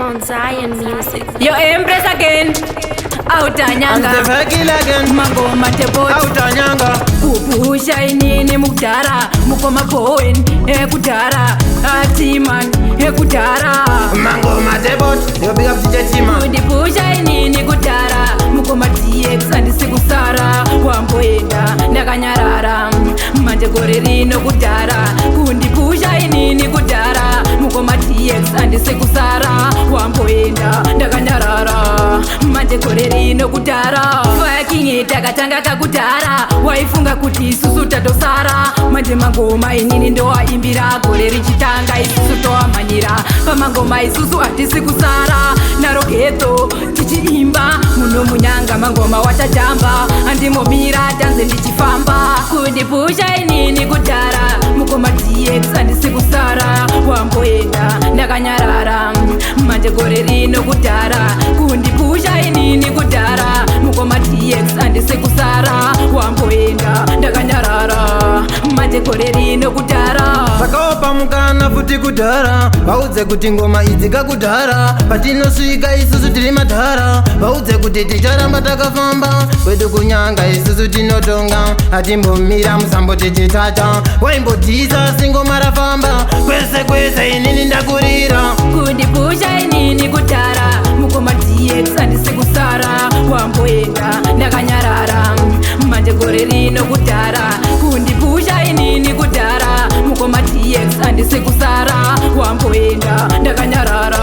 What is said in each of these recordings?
Mount Zion Music. Yo, Empress again. Outanyanga. I'm the Fakil again. Mango matebot. Outanyanga. Kupusha inini mukdara. Mukoma poen. Kudara. Atiman. Kudara. Mango matebot. Yo big up DJ Timan. Kudipusha inini kudara. Mukoma TX and Sigusara. Wampoenda. Nakanyarara. Manje gorerino kudara. Kundipusha inini kudara. Mukoma TX and Sigusara. Wampoenda. Nakanyarara. Manje gorerino kudara. Faking takatanga kakudara. Waifunga kuti isusu tatosara. Manje mangoma inini ndoa imbira. Goreri chitanga isusu toa manira. Pamangoma isusu atisi kusara. Naroketo tichiimba. Muno munyanga mangoma watajamba. Andimo mira danze ndichifamba. Kundipusha inini kudara. Mukoma TX andisi kusara. Wampoenda ndakanyarara. Manje gorerino kudara. Kundipusha inini kudara. Mukoma TX andisi kusara. Wampoenda ndakanyarara. Manje gorerino kudara. Sakaopa mukana futi kudara. Vaudze kuti ngoma idzi kakudhara. Patinosvika isusu tiri madhara. Vaudze kuti ticharamba takafamba. Kwedu kunyanga isusu tinotonga. Atimbomira musambo tichitata. Waimbodhisa singoma rafamba. Kwese kwese inini ndakurira. Kundipusha inini kudara. Mukoma TX andisi kusara. Wampoenda ndakanyarara. Manje gorerino kudara. Kundipusha inini kudara. Mukoma TX andisi kusara. Wampoenda ndakanyarara.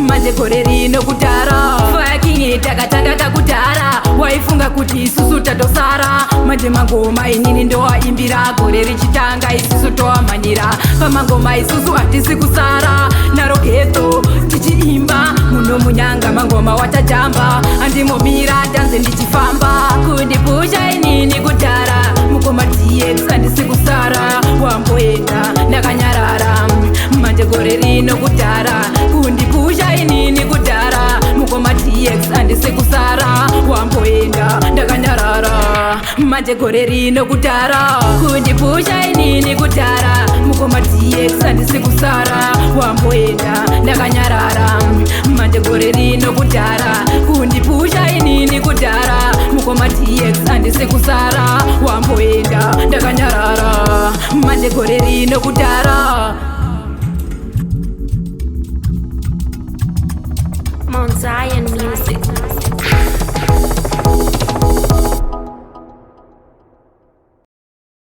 Manje gorerino kudara. Faking takatanga kakudara. Waifunga kuti isusu tatosara. Manje mangoma inini ndoa imbira. Goreri chitanga isusu toa manira. Pamangoma isusu atisi kusara. Naroketo tichiimba. Muno munyanga mangoma watajamba. Andimo mira danze ndichifamba. Kundipusha inini kudara. Mukoma TX andisi kusara. Wampoenda ndakanyarara. Manje gorerino kudara. Kundipusha inini kudara. Mukoma TX andisi kusara. Wampoenda ndakanyarara. Manje gorerino kudara. Kundipusha inini kudara. Mukoma TX andisi kusara. Wampoenda ndakanyarara. Manje gorerino kudara. Kundipusha inini kudara. Mukoma TX andisi kusara. Wampoenda ndakanyarara. Manje gorerino kudara. Mount Zion.